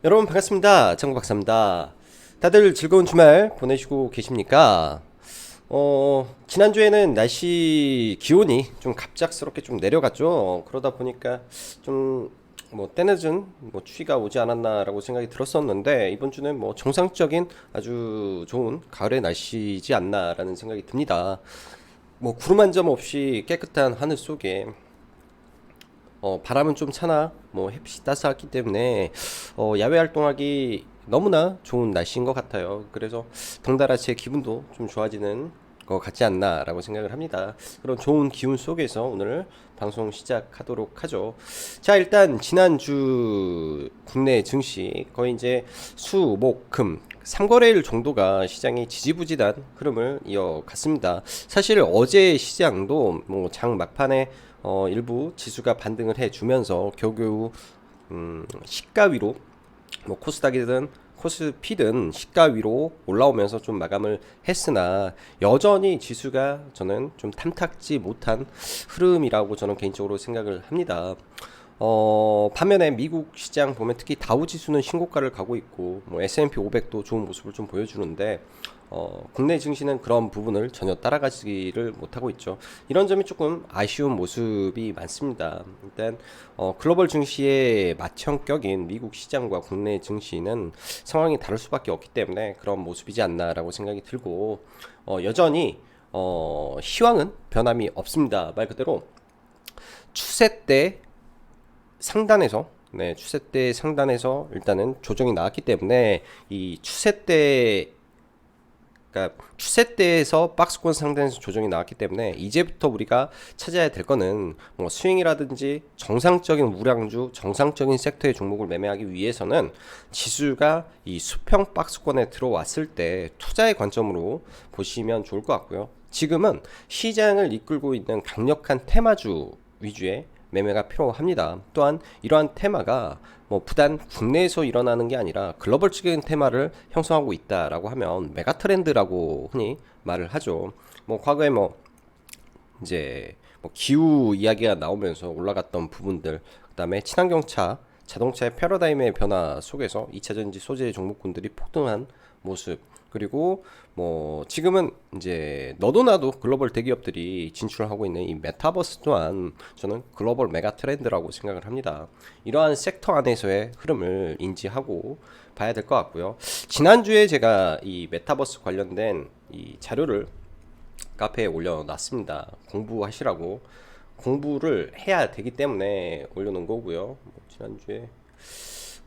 여러분 반갑습니다. 정박사입니다. 다들 즐거운 주말 보내시고 계십니까? 지난주에는 날씨 기온이 좀 갑작스럽게 좀 내려갔죠. 그러다 보니까 좀 때늦은 추위가 오지 않았나라고 생각이 들었었는데 이번 주는 정상적인 아주 좋은 가을의 날씨지 않나라는 생각이 듭니다. 구름 한 점 없이 깨끗한 하늘 속에 바람은 좀 차나 햇빛이 따스하기 때문에 야외 활동하기 너무나 좋은 날씨인 것 같아요. 그래서 덩달아 제 기분도 좀 좋아지는 것 같지 않나라고 생각을 합니다. 그런 좋은 기운 속에서 오늘 방송 시작하도록 하죠. 자, 일단 지난주 국내 증시 거의 이제 수, 목, 금 3거래일 정도가 시장이 지지부진한 흐름을 이어갔습니다. 사실 어제 시장도 장 막판에 일부 지수가 반등을 해주면서 겨우겨우 시가 위로 코스닥이든 코스피든 시가 위로 올라오면서 좀 마감을 했으나 여전히 지수가 저는 좀 탐탁지 못한 흐름이라고 저는 개인적으로 생각을 합니다. 반면에 미국 시장 보면 특히 다우 지수는 신고가를 가고 있고 S&P 500도 좋은 모습을 좀 보여주는데 국내 증시는 그런 부분을 전혀 따라가지를 못하고 있죠. 이런 점이 조금 아쉬운 모습이 많습니다. 일단 글로벌 증시의 맏형격인 미국 시장과 국내 증시는 상황이 다를 수밖에 없기 때문에 그런 모습이지 않나라고 생각이 들고 여전히 시황은 변함이 없습니다. 말 그대로 추세 때 상단에서 일단은 조정이 나왔기 때문에 이 추세대에서 박스권 상단에서 조정이 나왔기 때문에 이제부터 우리가 찾아야 될 거는 스윙이라든지 정상적인 우량주, 정상적인 섹터의 종목을 매매하기 위해서는 지수가 이 수평 박스권에 들어왔을 때 투자의 관점으로 보시면 좋을 것 같고요. 지금은 시장을 이끌고 있는 강력한 테마주 위주의 매매가 필요합니다. 또한 이러한 테마가 부단 국내에서 일어나는 게 아니라 글로벌적인 테마를 형성하고 있다라고 하면 메가 트렌드라고 흔히 말을 하죠. 과거에 이제 기후 이야기가 나오면서 올라갔던 부분들, 그다음에 친환경차, 자동차의 패러다임의 변화 속에서 2차전지 소재 종목군들이 폭등한 모습, 그리고 지금은 이제 너도 나도 글로벌 대기업들이 진출하고 있는 이 메타버스 또한 저는 글로벌 메가 트렌드라고 생각을 합니다. 이러한 섹터 안에서의 흐름을 인지하고 봐야 될 것 같고요. 지난주에 제가 이 메타버스 관련된 이 자료를 카페에 올려놨습니다. 공부하시라고. 공부를 해야 되기 때문에 올려놓은 거고요. 지난주에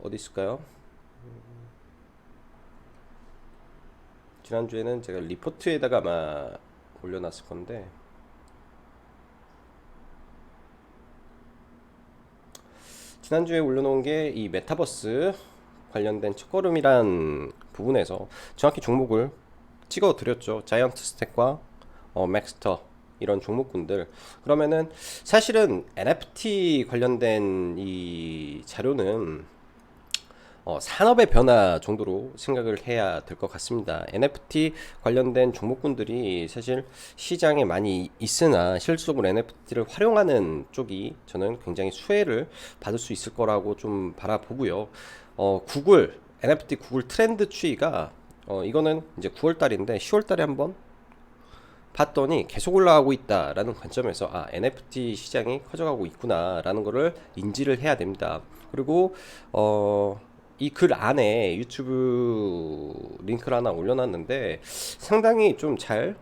어디 있을까요? 지난주에는 제가 리포트에다가 아마 올려놨을 건데, 지난주에 올려놓은 게 이 메타버스 관련된 첫걸음이란 부분에서 정확히 종목을 찍어 드렸죠. 자이언트 스택과 맥스터 이런 종목군들. 그러면은 사실은 NFT 관련된 이 자료는 산업의 변화 정도로 생각을 해야 될 것 같습니다. NFT 관련된 종목군들이 사실 시장에 많이 있으나 실질적으로 NFT를 활용하는 쪽이 저는 굉장히 수혜를 받을 수 있을 거라고 좀 바라보고요. NFT 구글 트렌드 추이가 이거는 이제 9월 달인데 10월 달에 한번 봤더니 계속 올라가고 있다라는 관점에서 NFT 시장이 커져가고 있구나라는 거를 인지를 해야 됩니다. 그리고 이 글 안에 유튜브 링크를 하나 올려놨는데 상당히 좀 잘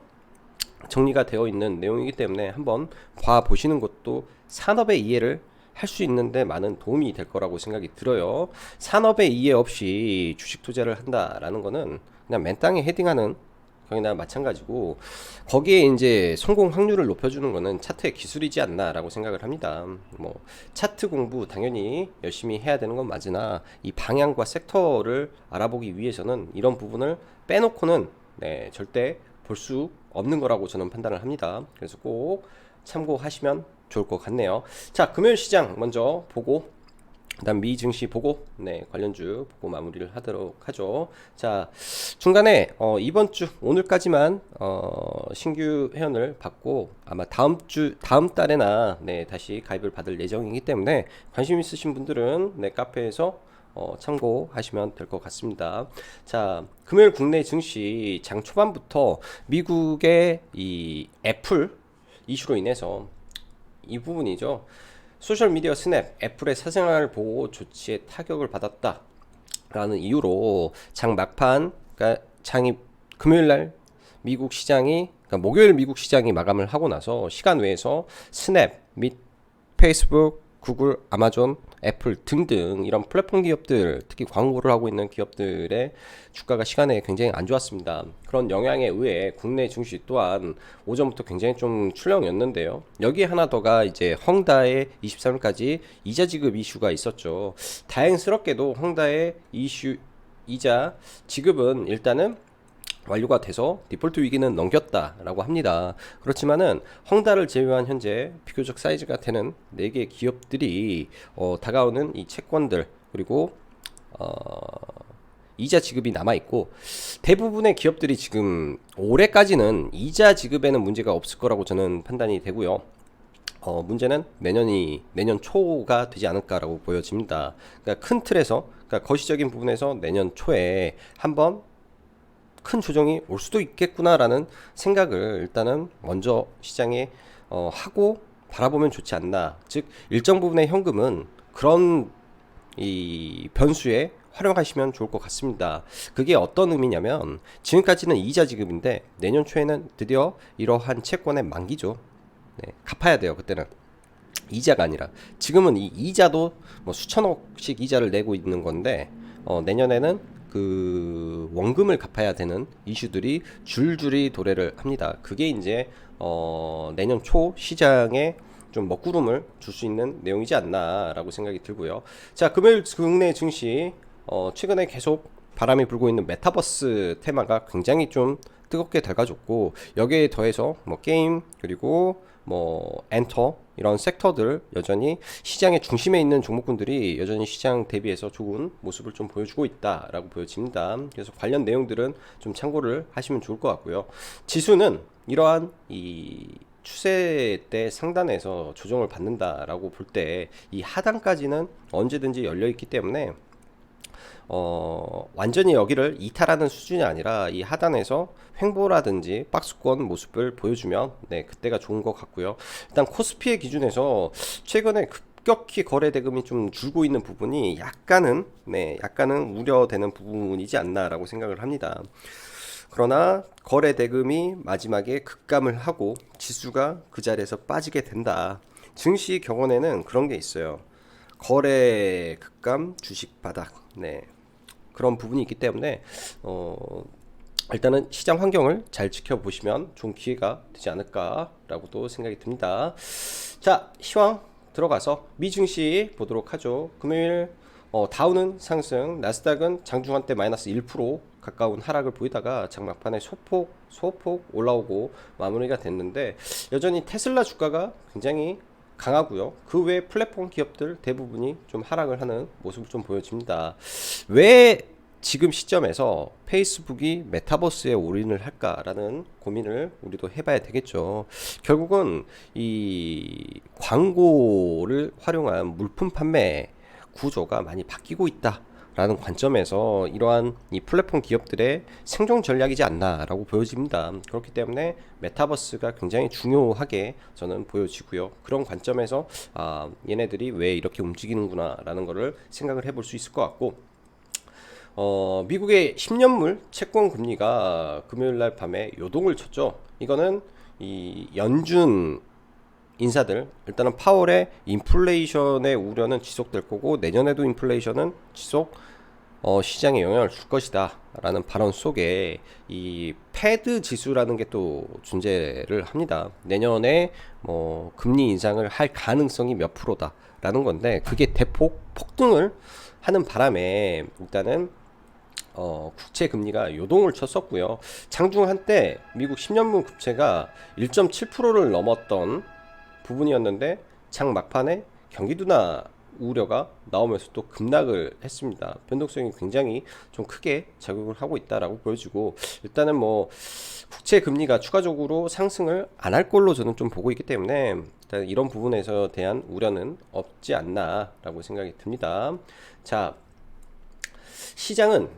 정리가 되어 있는 내용이기 때문에 한번 봐 보시는 것도 산업의 이해를 할 수 있는데 많은 도움이 될 거라고 생각이 들어요. 산업의 이해 없이 주식 투자를 한다라는 거는 그냥 맨땅에 헤딩하는 거기나 마찬가지고, 거기에 이제 성공 확률을 높여주는 거는 차트의 기술이지 않나라고 생각을 합니다. 차트 공부 당연히 열심히 해야 되는 건 맞으나 이 방향과 섹터를 알아보기 위해서는 이런 부분을 빼놓고는 절대 볼 수 없는 거라고 저는 판단을 합니다. 그래서 꼭 참고하시면 좋을 것 같네요. 자, 금요일 시장 먼저 보고 그다음 미 증시 보고 관련주 보고 마무리를 하도록 하죠. 자, 중간에 이번 주 오늘까지만 신규 회원을 받고 아마 다음 달에나 다시 가입을 받을 예정이기 때문에 관심 있으신 분들은 카페에서 참고하시면 될 것 같습니다. 자, 금요일 국내 증시 장 초반부터 미국의 이 애플 이슈로 인해서 이 부분이죠. 소셜미디어 스냅, 애플의 사생활 보호 조치에 타격을 받았다 라는 이유로 장 막판, 그러니까 장이 금요일날 미국 시장이, 그러니까 목요일 미국 시장이 마감을 하고 나서 시간 외에서 스냅 및 페이스북, 구글, 아마존, 애플 등등 이런 플랫폼 기업들, 특히 광고를 하고 있는 기업들의 주가가 시간에 굉장히 안 좋았습니다. 그런 영향에 의해 국내 증시 또한 오전부터 굉장히 좀 출렁였는데요. 여기에 하나 더가 이제 헝다의 23일까지 이자 지급 이슈가 있었죠. 다행스럽게도 헝다의 이자 지급은 일단은 완료가 돼서 디폴트 위기는 넘겼다라고 합니다. 그렇지만은 헝다를 제외한 현재 비교적 사이즈가 되는 4개 기업들이 다가오는 이 채권들 그리고 이자 지급이 남아있고, 대부분의 기업들이 지금 올해까지는 이자 지급에는 문제가 없을 거라고 저는 판단이 되고요. 문제는 내년 초가 되지 않을까라고 보여집니다. 그러니까 큰 틀에서, 그러니까 거시적인 부분에서 내년 초에 한번 큰 조정이 올 수도 있겠구나라는 생각을 일단은 먼저 시장에 하고 바라보면 좋지 않나. 즉 일정 부분의 현금은 그런 이 변수에 활용하시면 좋을 것 같습니다. 그게 어떤 의미냐면 지금까지는 이자 지급인데 내년 초에는 드디어 이러한 채권의 만기죠. 네, 갚아야 돼요. 그때는 이자가 아니라, 지금은 이 이자도 뭐 수천억씩 이자를 내고 있는 건데 내년에는 그 원금을 갚아야 되는 이슈들이 줄줄이 도래를 합니다. 그게 이제 내년 초 시장에 좀 먹구름을 줄 수 있는 내용이지 않나라고 생각이 들고요. 자, 금요일 국내 증시 최근에 계속 바람이 불고 있는 메타버스 테마가 굉장히 좀 뜨겁게 달가졌고, 여기에 더해서 뭐 게임 그리고 뭐 엔터 이런 섹터들, 여전히 시장의 중심에 있는 종목군들이 여전히 시장 대비해서 좋은 모습을 좀 보여주고 있다라고 보여집니다. 그래서 관련 내용들은 좀 참고를 하시면 좋을 것 같고요. 지수는 이러한 이 추세 때 상단에서 조정을 받는다라고 볼 때 이 하단까지는 언제든지 열려 있기 때문에 완전히 여기를 이탈하는 수준이 아니라 이 하단에서 횡보라든지 박스권 모습을 보여주면 그때가 좋은 것 같고요. 일단 코스피의 기준에서 최근에 급격히 거래 대금이 좀 줄고 있는 부분이 약간은 우려되는 부분이지 않나라고 생각을 합니다. 그러나 거래 대금이 마지막에 급감을 하고 지수가 그 자리에서 빠지게 된다. 증시 격언에는 그런 게 있어요. 거래 급감, 주식 바닥. 그런 부분이 있기 때문에 일단은 시장 환경을 잘 지켜보시면 좋은 기회가 되지 않을까라고도 생각이 듭니다. 자, 시황 들어가서 미증시 보도록 하죠. 금요일 다우는 상승, 나스닥은 장중한 때 마이너스 1% 가까운 하락을 보이다가 장막판에 소폭 올라오고 마무리가 됐는데, 여전히 테슬라 주가가 굉장히 강하고요. 그 외 플랫폼 기업들 대부분이 좀 하락을 하는 모습을 좀 보여집니다. 왜 지금 시점에서 페이스북이 메타버스에 올인을 할까라는 고민을 우리도 해봐야 되겠죠. 결국은 이 광고를 활용한 물품 판매 구조가 많이 바뀌고 있다 라는 관점에서 이러한 이 플랫폼 기업들의 생존 전략이지 않나라고 보여집니다. 그렇기 때문에 메타버스가 굉장히 중요하게 저는 보여지고요. 그런 관점에서 얘네들이 왜 이렇게 움직이는구나 라는 거를 생각을 해볼 수 있을 것 같고, 미국의 10년물 채권 금리가 금요일날 밤에 요동을 쳤죠. 이거는 이 연준 인사들, 일단은 파월의 인플레이션의 우려는 지속될 거고 내년에도 인플레이션은 지속 시장에 영향을 줄 것이다 라는 발언 속에 이 패드 지수라는 게 또 존재를 합니다. 내년에 뭐 금리 인상을 할 가능성이 몇 프로다 라는 건데, 그게 대폭 폭등을 하는 바람에 일단은 국채 금리가 요동을 쳤었고요. 장중 한때 미국 10년물 국채가 1.7%를 넘었던 부분이었는데 장 막판에 경기 둔화 우려가 나오면서 또 급락을 했습니다. 변동성이 굉장히 좀 크게 작용을 하고 있다라고 보여지고, 일단은 뭐 국채 금리가 추가적으로 상승을 안 할 걸로 저는 좀 보고 있기 때문에 일단 이런 부분에서 대한 우려는 없지 않나라고 생각이 듭니다. 자, 시장은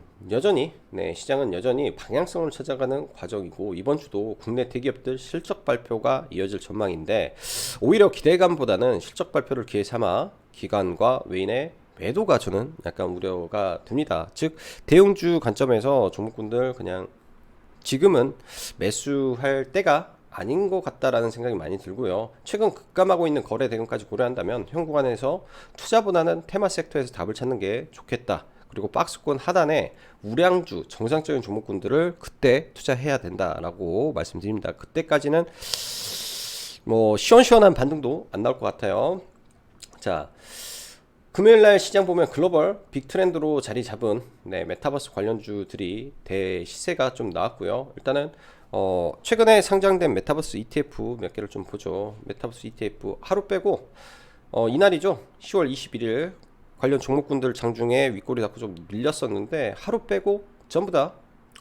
시장은 여전히 방향성을 찾아가는 과정이고 이번 주도 국내 대기업들 실적 발표가 이어질 전망인데 오히려 기대감보다는 실적 발표를 기회 삼아 기관과 외인의 매도가 저는 약간 우려가 됩니다. 즉 대형주 관점에서 종목군들 그냥 지금은 매수할 때가 아닌 것 같다라는 생각이 많이 들고요. 최근 급감하고 있는 거래 대금까지 고려한다면 현 구간에서 투자보다는 테마 섹터에서 답을 찾는 게 좋겠다. 그리고 박스권 하단에 우량주 정상적인 종목군들을 그때 투자해야 된다라고 말씀드립니다. 그때까지는 뭐 시원시원한 반등도 안 나올 것 같아요. 자, 금요일날 시장 보면 글로벌 빅트렌드로 자리 잡은 메타버스 관련주들이 대시세가 좀 나왔고요. 일단은 최근에 상장된 메타버스 ETF 몇 개를 좀 보죠. 메타버스 ETF 하루 빼고 이날이죠. 10월 21일 관련 종목군들 장중에 윗꼬리 잡고 좀 밀렸었는데 하루 빼고 전부 다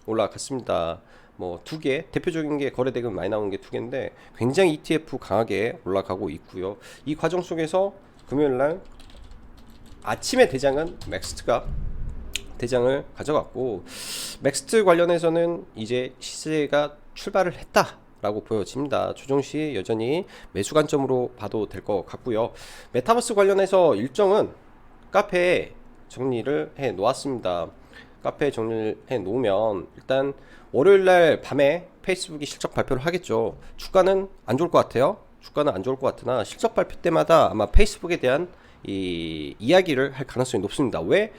올라갔습니다. 뭐 두 개 대표적인 게 거래대금 많이 나오는 게 두 개인데 굉장히 ETF 강하게 올라가고 있고요. 이 과정 속에서 금요일날 아침에 대장은 맥스트가 대장을 가져갔고 맥스트 관련해서는 이제 시세가 출발을 했다라고 보여집니다. 조정시 여전히 매수 관점으로 봐도 될 것 같고요. 메타버스 관련해서 일정은 카페에 정리를 해 놓았습니다. 카페에 정리를 해 놓으면 일단 월요일날 밤에 페이스북이 실적 발표를 하겠죠. 주가는 안 좋을 것 같아요. 주가는 안 좋을 것 같으나 실적 발표 때마다 아마 페이스북에 대한 이 이야기를 할 가능성이 높습니다. 왜?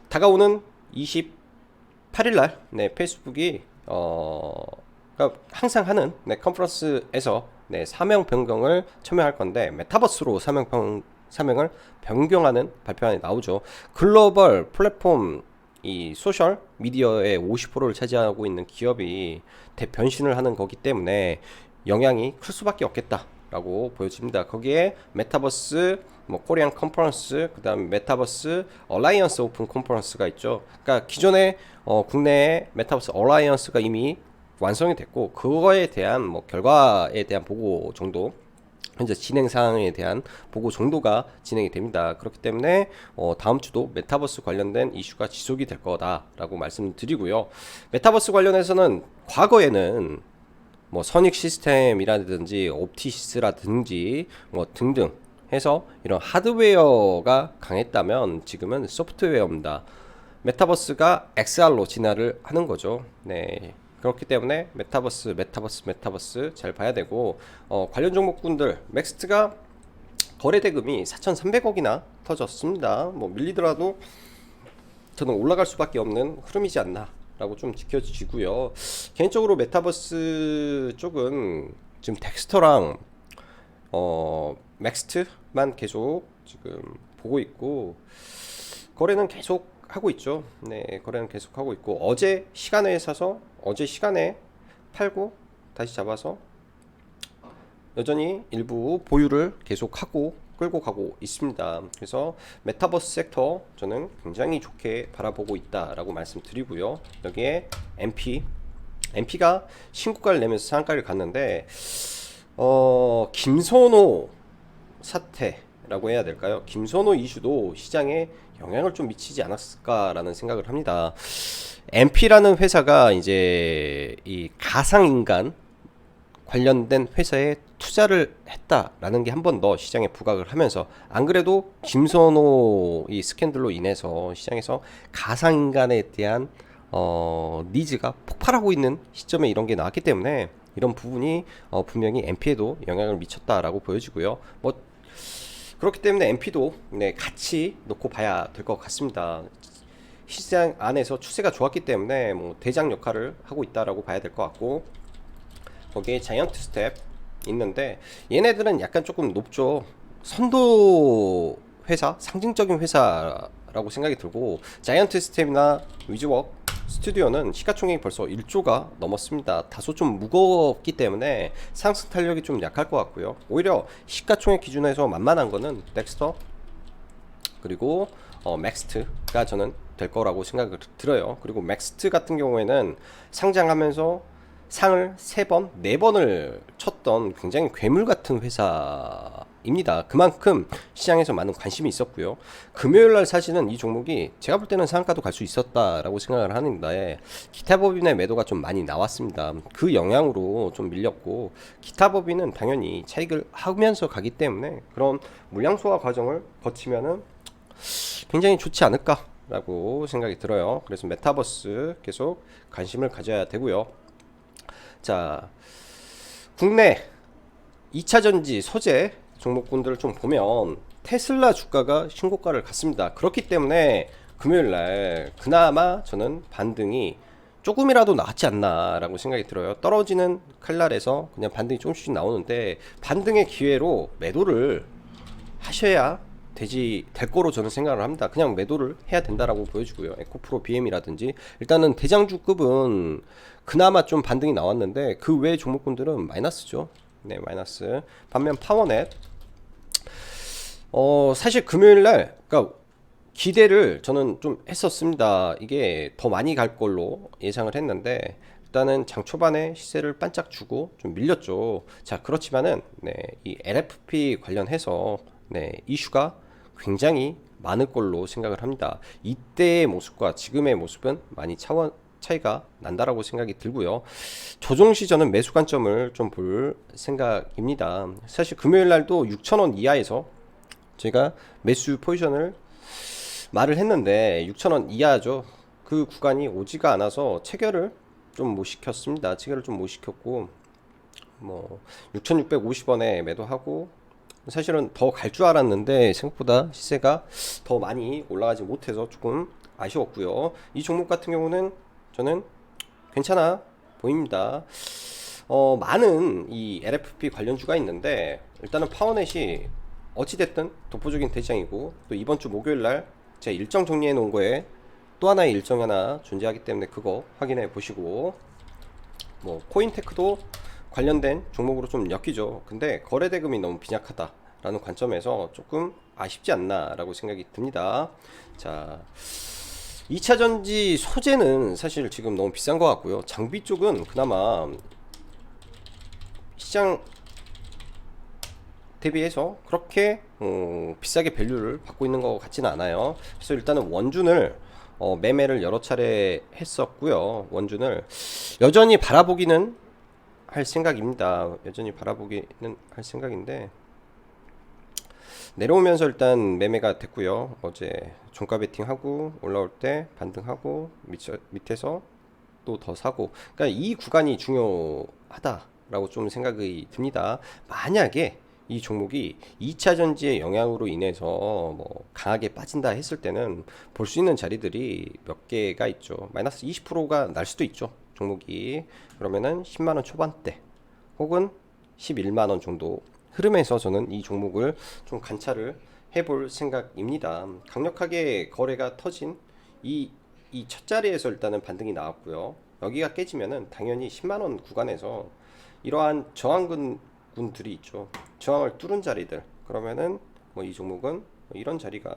다가오는 28일날 페이스북이 그러니까 항상 하는 컨퍼런스에서 사명 변경을 첨예할 건데 메타버스로 사명을 변경하는 발표안이 나오죠. 글로벌 플랫폼 이 소셜 미디어의 50%를 차지하고 있는 기업이 대변신을 하는 거기 때문에 영향이 클 수밖에 없겠다라고 보여집니다. 거기에 메타버스 코리안 컨퍼런스, 그다음 메타버스 얼라이언스 오픈 컨퍼런스가 있죠. 그러니까 기존에 국내에 메타버스 얼라이언스가 이미 완성이 됐고 그거에 대한 결과에 대한 보고 정도, 현재 진행 사항에 대한 보고 정도가 진행이 됩니다. 그렇기 때문에 다음 주도 메타버스 관련된 이슈가 지속이 될 거다라고 말씀드리고요. 메타버스 관련해서는 과거에는 선익 시스템이라든지 옵티시스라든지 등등 해서 이런 하드웨어가 강했다면 지금은 소프트웨어입니다. 메타버스가 XR로 진화를 하는 거죠. 그렇기 때문에 메타버스 잘 봐야 되고 관련 종목군들 맥스트가 거래대금이 4,300억이나 터졌습니다. 밀리더라도 저는 올라갈 수밖에 없는 흐름이지 않나 라고 좀 지켜지고요. 개인적으로 메타버스 쪽은 지금 덱스터랑 맥스트만 계속 지금 보고 있고 거래는 계속 하고 있죠. 거래는 계속 하고 있고 어제 시간에 사서 어제 시간에 팔고 다시 잡아서 여전히 일부 보유를 계속하고 끌고 가고 있습니다. 그래서 메타버스 섹터 저는 굉장히 좋게 바라보고 있다라고 말씀드리고요. 여기에 MP가 신고가를 내면서 상한가를 갔는데 김선호 사태라고 해야 될까요? 김선호 이슈도 시장에 영향을 좀 미치지 않았을까라는 생각을 합니다. MP라는 회사가 이제 이 가상인간 관련된 회사에 투자를 했다라는 게 한 번 더 시장에 부각을 하면서 안 그래도 김선호 이 스캔들로 인해서 시장에서 가상인간에 대한 니즈가 폭발하고 있는 시점에 이런 게 나왔기 때문에 이런 부분이 분명히 MP에도 영향을 미쳤다라고 보여지고요. 그렇기 때문에 MP도 같이 놓고 봐야 될 것 같습니다. 시장 안에서 추세가 좋았기 때문에 대장 역할을 하고 있다라고 봐야 될 것 같고 거기에 자이언트 스텝 있는데 얘네들은 약간 조금 높죠. 선도 회사, 상징적인 회사라고 생각이 들고 자이언트 스텝이나 위즈워크 스튜디오는 시가총액이 벌써 1조가 넘었습니다. 다소 좀 무겁기 때문에 상승 탄력이 좀 약할 것 같고요. 오히려 시가총액 기준에서 만만한 거는 덱스터 그리고 맥스트가 저는 될 거라고 생각을 들어요. 그리고 맥스트 같은 경우에는 상장하면서 상을 3번, 4번을 쳤던 굉장히 괴물 같은 회사입니다. 그만큼 시장에서 많은 관심이 있었고요. 금요일날 사실은 이 종목이 제가 볼 때는 상한가도 갈 수 있었다라고 생각을 하는데 기타 법인의 매도가 좀 많이 나왔습니다. 그 영향으로 좀 밀렸고, 기타 법인은 당연히 차익을 하면서 가기 때문에 그런 물량 소화 과정을 거치면은 굉장히 좋지 않을까라고 생각이 들어요. 그래서 메타버스 계속 관심을 가져야 되고요. 자, 국내 2차전지 소재 종목군들을 좀 보면 테슬라 주가가 신고가를 갔습니다. 그렇기 때문에 금요일날 그나마 저는 반등이 조금이라도 나왔지 않나 라고 생각이 들어요. 떨어지는 칼날에서 그냥 반등이 조금씩 나오는데, 반등의 기회로 매도를 하셔야 될 거로 저는 생각을 합니다. 그냥 매도를 해야 된다라고 보여주고요. 에코프로 BM이라든지 일단은 대장주급은 그나마 좀 반등이 나왔는데 그 외 종목군들은 마이너스죠. 네, 마이너스. 반면 파워넷 사실 금요일날 그러니까 기대를 저는 좀 했었습니다. 이게 더 많이 갈 걸로 예상을 했는데 일단은 장 초반에 시세를 반짝 주고 좀 밀렸죠. 자, 그렇지만은 네, 이 LFP 관련해서 네, 이슈가 굉장히 많을 걸로 생각을 합니다. 이때의 모습과 지금의 모습은 많이 차이가 난다라고 생각이 들고요. 조정 시 저는 매수 관점을 좀 볼 생각입니다. 사실 금요일 날도 6,000원 이하에서 제가 매수 포지션을 말을 했는데 6,000원 이하죠. 그 구간이 오지가 않아서 체결을 좀 못 시켰습니다. 체결을 좀 못 시켰고, 뭐 6,650원에 매도하고, 사실은 더 갈 줄 알았는데 생각보다 시세가 더 많이 올라가지 못해서 조금 아쉬웠고요. 이 종목 같은 경우는 저는 괜찮아 보입니다. 많은 이 LFP 관련주가 있는데 일단은 파워넷이 어찌됐든 독보적인 대장이고, 또 이번 주 목요일날 제가 일정 정리해 놓은 거에 또 하나의 일정이 하나 존재하기 때문에 그거 확인해 보시고, 뭐 코인테크도 관련된 종목으로 좀 엮이죠. 근데 거래 대금이 너무 빈약하다라는 관점에서 조금 아쉽지 않나라고 생각이 듭니다. 자, 2차전지 소재는 사실 지금 너무 비싼 것 같고요. 장비 쪽은 그나마 시장 대비해서 그렇게 비싸게 밸류를 받고 있는 것 같지는 않아요. 그래서 일단은 원준을 매매를 여러 차례 했었고요. 원준을 여전히 바라보기는 할 생각입니다. 여전히 바라보기는 할 생각인데 내려오면서 일단 매매가 됐고요. 어제 종가 베팅하고 올라올 때 반등하고 밑에서 또 더 사고, 그러니까 이 구간이 중요하다라고 좀 생각이 듭니다. 만약에 이 종목이 2차 전지의 영향으로 인해서 뭐 강하게 빠진다 했을 때는 볼 수 있는 자리들이 몇 개가 있죠. 마이너스 20%가 날 수도 있죠, 종목이. 그러면은 10만원 초반대 혹은 11만원 정도 흐름에서 저는 이 종목을 좀 관찰을 해볼 생각입니다. 강력하게 거래가 터진 이 첫 자리에서 일단은 반등이 나왔고요. 여기가 깨지면은 당연히 10만원 구간에서 이러한 저항군들이 있죠. 저항을 뚫은 자리들, 그러면은 뭐 이 종목은 뭐 이런 자리가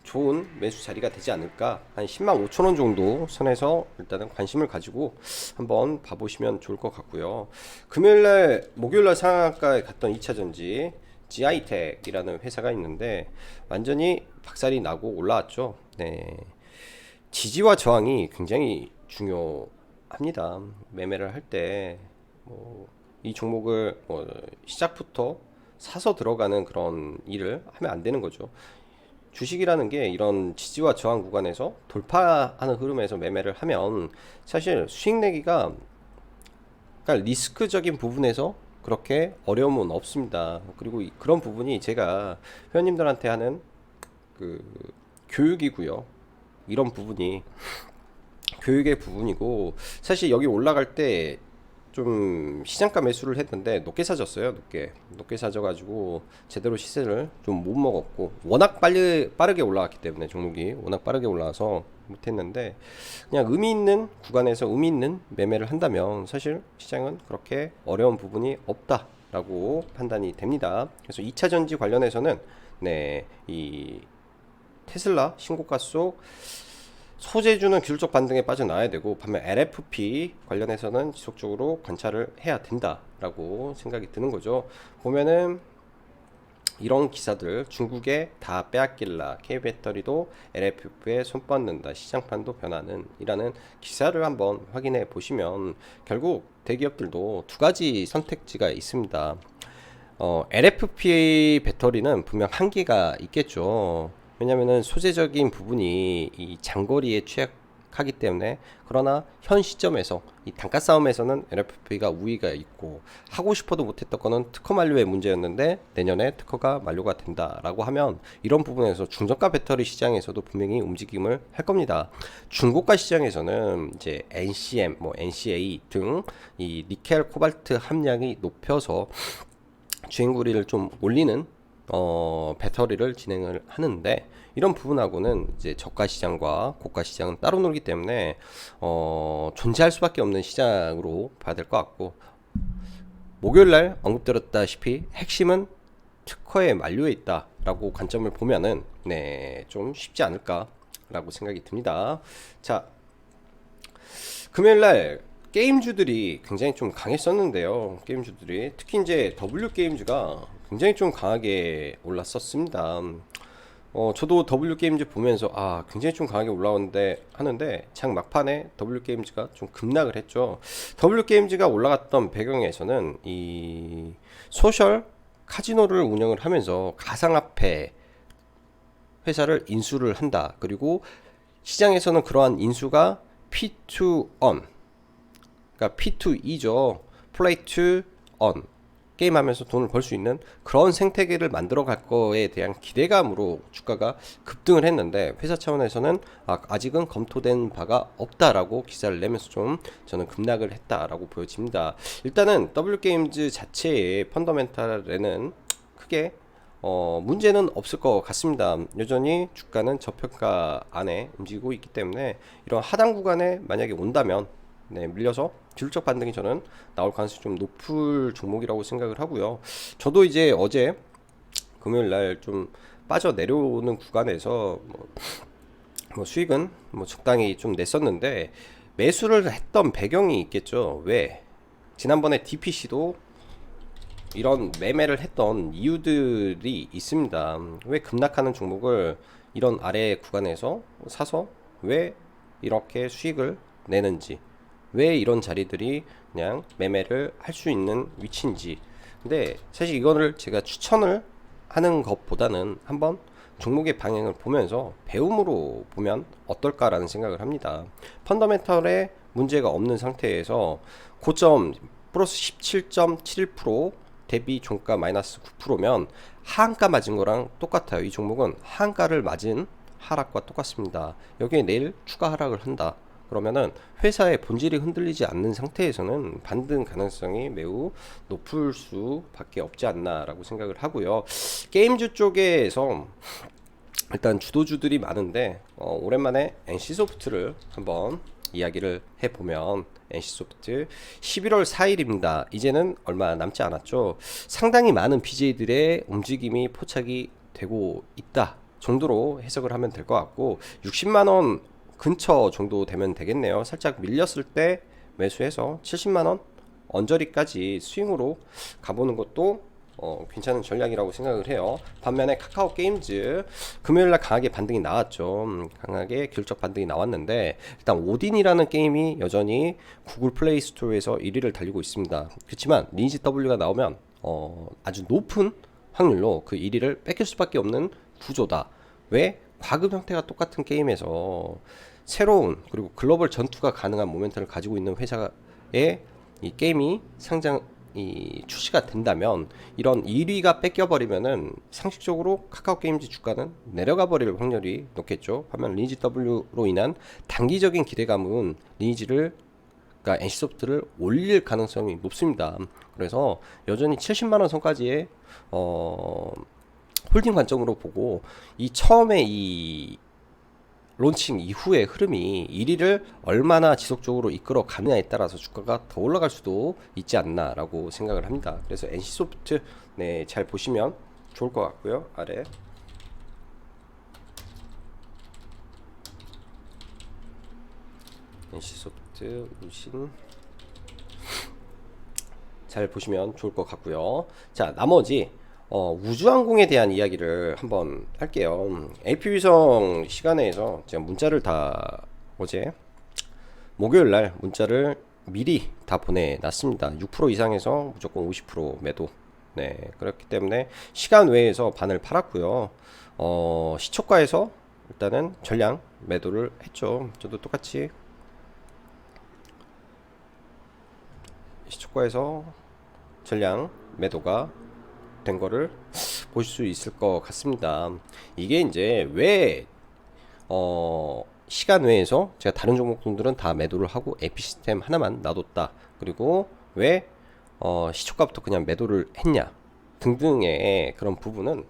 좋은 매수 자리가 되지 않을까. 한 10만 5천원 정도 선에서 일단은 관심을 가지고 한번 봐보시면 좋을 것 같고요. 금요일날 목요일날 상한가에 갔던 2차전지 GI텍이라는 회사가 있는데 완전히 박살이 나고 올라왔죠. 네, 지지와 저항이 굉장히 중요합니다. 매매를 할 때 뭐 이 종목을 뭐 시작부터 사서 들어가는 그런 일을 하면 안 되는 거죠. 주식이라는 게 이런 지지와 저항 구간에서 돌파하는 흐름에서 매매를 하면 사실 수익 내기가, 그러니까 리스크적인 부분에서 그렇게 어려움은 없습니다. 그리고 그런 부분이 제가 회원님들한테 하는 그 교육이고요. 이런 부분이 교육의 부분이고, 사실 여기 올라갈 때 좀 시장가 매수를 했는데 높게 사졌어요. 높게 사져가지고 제대로 시세를 좀 못 먹었고, 워낙 빠르게 올라왔기 때문에 종목이 워낙 빠르게 올라와서 못했는데, 그냥 의미 있는 구간에서 의미 있는 매매를 한다면 사실 시장은 그렇게 어려운 부분이 없다라고 판단이 됩니다. 그래서 2차 전지 관련해서는 네, 이 테슬라 신고가 속 소재주는 기술적 반등에 빠져나와야 되고, 반면 LFP 관련해서는 지속적으로 관찰을 해야 된다라고 생각이 드는 거죠. 보면은 이런 기사들, 중국에 다 빼앗길라, K배터리도 LFP에 손 뻗는다, 시장판도 변하는 이라는 기사를 한번 확인해 보시면 결국 대기업들도 두 가지 선택지가 있습니다. LFP 배터리는 분명 한계가 있겠죠. 왜냐면은 소재적인 부분이 이 장거리에 취약하기 때문에. 그러나 현 시점에서 이 단가 싸움에서는 LFP가 우위가 있고, 하고 싶어도 못했던 거는 특허 만료의 문제였는데 내년에 특허가 만료가 된다라고 하면 이런 부분에서 중저가 배터리 시장에서도 분명히 움직임을 할 겁니다. 중고가 시장에서는 이제 NCM, NCA 등 이 니켈 코발트 함량이 높여서 주행거리를 좀 올리는 배터리를 진행을 하는데, 이런 부분하고는 이제 저가 시장과 고가 시장은 따로 놀기 때문에 존재할 수밖에 없는 시장으로 봐야 될 것 같고, 목요일날 언급드렸다시피 핵심은 특허의 만료에 있다라고 관점을 보면은 좀 쉽지 않을까라고 생각이 듭니다. 자, 금요일날 게임주들이 굉장히 좀 강했었는데요. 게임주들이 특히 이제 W 게임즈가 굉장히 좀 강하게 올랐었습니다. 저도 W 게임즈 보면서 굉장히 좀 강하게 올라오는데 하는데, 장 막판에 W 게임즈가 좀 급락을 했죠. W 게임즈가 올라갔던 배경에서는 이 소셜 카지노를 운영을 하면서 가상화폐 회사를 인수를 한다. 그리고 시장에서는 그러한 인수가 P2on, 그러니까 P2E죠. Play to earn. 게임하면서 돈을 벌 수 있는 그런 생태계를 만들어 갈 거에 대한 기대감으로 주가가 급등을 했는데, 회사 차원에서는 아직은 검토된 바가 없다라고 기사를 내면서 좀 저는 급락을 했다라고 보여집니다. 일단은 W게임즈 자체의 펀더멘탈에는 크게 문제는 없을 것 같습니다. 여전히 주가는 저평가 안에 움직이고 있기 때문에 이런 하단 구간에 만약에 온다면 밀려서 기술적 반등이 저는 나올 가능성이 좀 높을 종목이라고 생각을 하고요. 저도 이제 어제 금요일날 좀 빠져 내려오는 구간에서 수익은 적당히 좀 냈었는데, 매수를 했던 배경이 있겠죠. 왜? 지난번에 DPC도 이런 매매를 했던 이유들이 있습니다. 왜 급락하는 종목을 이런 아래 구간에서 사서 왜 이렇게 수익을 내는지, 왜 이런 자리들이 그냥 매매를 할 수 있는 위치인지. 근데 사실 이거를 제가 추천을 하는 것보다는 한번 종목의 방향을 보면서 배움으로 보면 어떨까라는 생각을 합니다. 펀더멘털에 문제가 없는 상태에서 고점 플러스 17.71% 대비 종가 마이너스 9%면 하한가 맞은 거랑 똑같아요. 이 종목은 하한가를 맞은 하락과 똑같습니다. 여기에 내일 추가 하락을 한다. 그러면은 회사의 본질이 흔들리지 않는 상태에서는 반등 가능성이 매우 높을 수밖에 없지 않나라고 생각을 하고요. 게임주 쪽에서 일단 주도주들이 많은데 오랜만에 NC소프트를 한번 이야기를 해보면, NC소프트 11월 4일입니다. 이제는 얼마 남지 않았죠. 상당히 많은 BJ들의 움직임이 포착이 되고 있다 정도로 해석을 하면 될 것 같고, 60만원 근처 정도 되면 되겠네요. 살짝 밀렸을 때 매수해서 70만원 언저리까지 스윙으로 가보는 것도 괜찮은 전략이라고 생각을 해요. 반면에 카카오 게임즈 금요일날 강하게 반등이 나왔죠. 강하게 기술적 반등이 나왔는데, 일단 오딘이라는 게임이 여전히 구글 플레이 스토어에서 1위를 달리고 있습니다. 그렇지만 리니지 W가 나오면 아주 높은 확률로 그 1위를 뺏길 수밖에 없는 구조다. 왜? 과금 형태가 똑같은 게임에서 새로운 그리고 글로벌 전투가 가능한 모멘텀을 가지고 있는 회사의 이 게임이 출시가 된다면, 이런 1위가 뺏겨버리면은 상식적으로 카카오 게임즈 주가는 내려가 버릴 확률이 높겠죠. 반면 리니지 W로 인한 단기적인 기대감은 그러니까 NC소프트를 올릴 가능성이 높습니다. 그래서 여전히 70만원 선까지의 홀딩 관점으로 보고, 이 처음에 이 론칭 이후의 흐름이 1위를 얼마나 지속적으로 이끌어 가느냐에 따라서 주가가 더 올라갈 수도 있지 않나라고 생각을 합니다. 그래서 NC소프트 잘 보시면 좋을 것 같고요. 아래 NC소프트, 우신 잘 보시면 좋을 것 같고요. 자, 나머지 우주항공에 대한 이야기를 한번 할게요. AP위성 시간회에서 제가 문자를 다 어제 목요일날 문자를 미리 다 보내놨습니다. 6% 이상에서 무조건 50% 매도. 네, 그렇기 때문에 시간 외에서 반을 팔았고요. 시초가에서 일단은 전량 매도를 했죠. 저도 똑같이 시초가에서 전량 매도가 된 거를 보실 수 있을 것 같습니다. 이게 이제 왜 시간 외에서 제가 다른 종목들은 다 매도를 하고 에피시스템 하나만 놔뒀다. 그리고 왜 시초가부터 그냥 매도를 했냐 등등의 그런 부분은,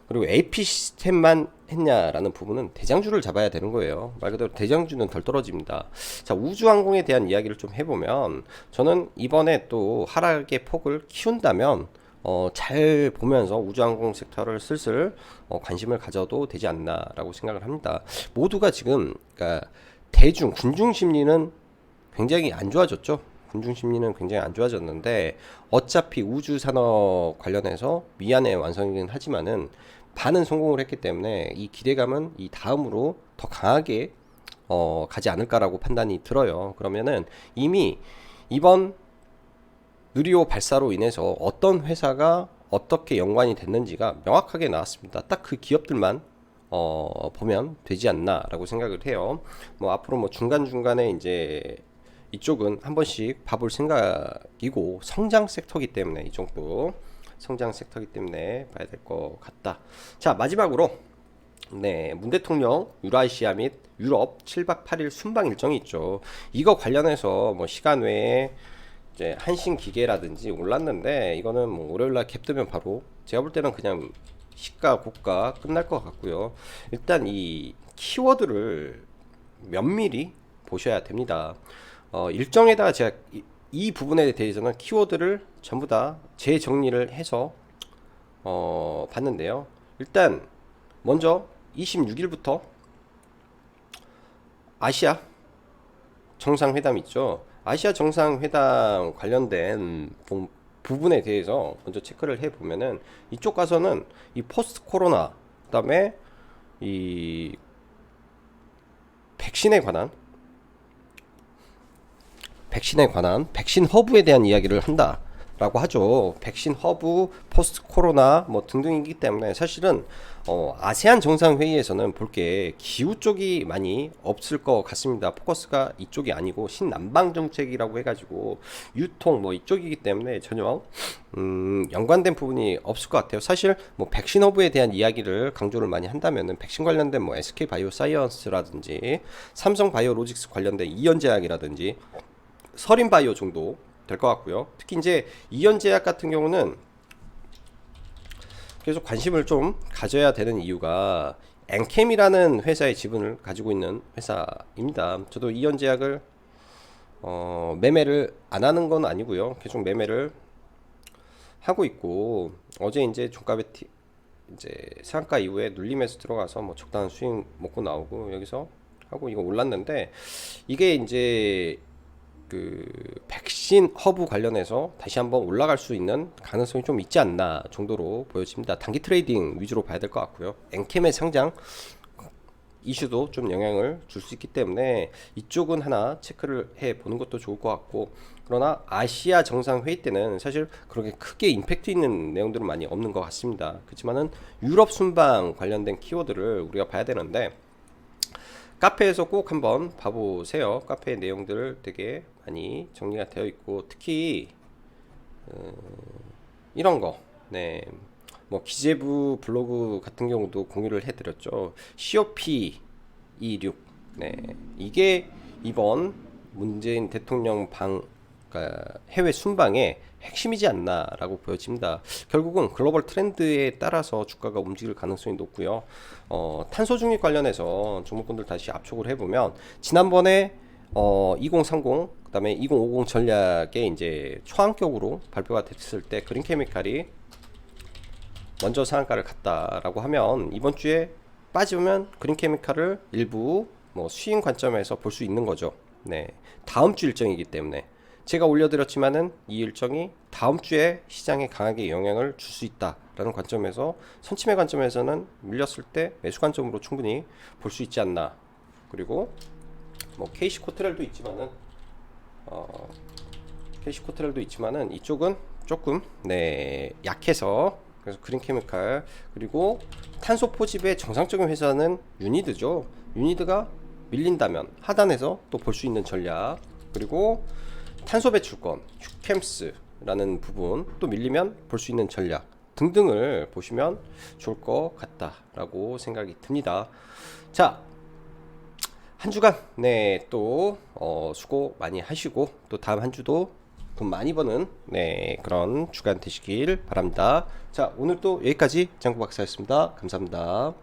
그리고 AP 시스템만 했냐라는 부분은 대장주를 잡아야 되는 거예요. 말 그대로 대장주는 덜 떨어집니다. 자, 우주항공에 대한 이야기를 좀 해보면, 저는 이번에 또 하락의 폭을 키운다면 잘 보면서 우주항공 섹터를 슬슬 관심을 가져도 되지 않나라고 생각을 합니다. 모두가 지금 그러니까 군중 심리는 굉장히 안 좋아졌죠. 군중 심리는 굉장히 안 좋아졌는데, 어차피 우주 산업 관련해서 미안해 완성이긴 하지만은 반은 성공을 했기 때문에 이 기대감은 이 다음으로 더 강하게 가지 않을까라고 판단이 들어요. 그러면은 이미 이번 누리호 발사로 인해서 어떤 회사가 어떻게 연관이 됐는지가 명확하게 나왔습니다. 딱 그 기업들만 보면 되지 않나라고 생각을 해요. 뭐 앞으로 뭐 중간중간에 이제 이쪽은 한 번씩 봐볼 생각이고, 성장 섹터이기 때문에 이쪽도 성장 섹터이기 때문에 봐야 될 것 같다. 자, 마지막으로 네, 문 대통령 유라시아 및 유럽 7박 8일 순방 일정이 있죠. 이거 관련해서 뭐 시간 외에 이제 한신 기계라든지 올랐는데, 이거는 뭐 월요일날 갭 뜨면 바로 제가 볼 때는 그냥 시가 고가 끝날 것 같고요. 일단 이 키워드를 면밀히 보셔야 됩니다. 일정에다가 제가 이 부분에 대해서는 키워드를 전부 다 재정리를 해서 봤는데요. 일단 먼저 26일부터 아시아 정상회담 있죠. 아시아 정상회담 관련된 부분에 대해서 먼저 체크를 해보면은, 이쪽 가서는 이 포스트 코로나, 그다음에 이 백신에 관한 백신 허브에 대한 이야기를 한다라고 하죠. 백신 허브, 포스트 코로나 뭐 등등이기 때문에 사실은 아세안 정상회의에서는 볼 게 기후 쪽이 많이 없을 것 같습니다. 포커스가 이쪽이 아니고 신남방 정책이라고 해가지고 유통 뭐 이쪽이기 때문에 전혀 연관된 부분이 없을 것 같아요. 사실 뭐 백신 허브에 대한 이야기를 강조를 많이 한다면은 백신 관련된 뭐 SK 바이오사이언스라든지 삼성 바이오로직스 관련된 이연제약이라든지 서린바이오 정도 될 것 같고요. 특히 이제 이연제약 같은 경우는 계속 관심을 좀 가져야 되는 이유가 엔캠이라는 회사의 지분을 가지고 있는 회사입니다. 저도 이연제약을 매매를 안 하는 건 아니고요. 계속 매매를 하고 있고, 어제 이제 종가베 이제 상한가 이후에 눌림에서 들어가서 뭐 적당한 수익 먹고 나오고 여기서 하고 이거 올랐는데, 이게 이제 그 백신 허브 관련해서 다시 한번 올라갈 수 있는 가능성이 좀 있지 않나 정도로 보여집니다. 단기 트레이딩 위주로 봐야 될 것 같고요. 엔캠의 상장 이슈도 좀 영향을 줄 수 있기 때문에 이쪽은 하나 체크를 해 보는 것도 좋을 것 같고, 그러나 아시아 정상회의 때는 사실 그렇게 크게 임팩트 있는 내용들은 많이 없는 것 같습니다. 그렇지만은 유럽 순방 관련된 키워드를 우리가 봐야 되는데, 카페에서 꼭 한번 봐보세요. 카페의 내용들 되게 많이 정리가 되어 있고, 특히 이런 거, 네, 뭐 기재부 블로그 같은 경우도 공유를 해드렸죠. COP26, 네, 이게 이번 문재인 대통령 그러니까 해외 순방의 핵심이지 않나라고 보여집니다. 결국은 글로벌 트렌드에 따라서 주가가 움직일 가능성이 높고요. 탄소 중립 관련해서 종목군들 다시 압축을 해보면, 지난번에 2030 그다음에 2050 전략에 이제 초안격으로 발표가 됐을 때 그린케미칼이 먼저 상한가를 갔다라고 하면, 이번 주에 빠지면 그린케미칼을 일부 뭐 수익 관점에서 볼 수 있는 거죠. 네, 다음 주 일정이기 때문에 제가 올려드렸지만은 이 일정이 다음 주에 시장에 강하게 영향을 줄 수 있다라는 관점에서 선침의 관점에서는 밀렸을 때 매수 관점으로 충분히 볼 수 있지 않나. 그리고 뭐 KC 코트렐도 있지만은 KC 코트렐도 있지만은 이쪽은 조금 네 약해서 그래서 그린케미칼 그리고 탄소 포집의 정상적인 회사는 유니드죠. 유니드가 밀린다면 하단에서 또 볼 수 있는 전략 그리고 탄소 배출권 휴캠스라는 부분 또 밀리면 볼 수 있는 전략 등등을 보시면 좋을 것 같다라고 생각이 듭니다. 자, 한 주간 또 수고 많이 하시고 또 다음 한 주도 돈 많이 버는 그런 주간 되시길 바랍니다. 자, 오늘 또 여기까지 장구 박사였습니다. 감사합니다.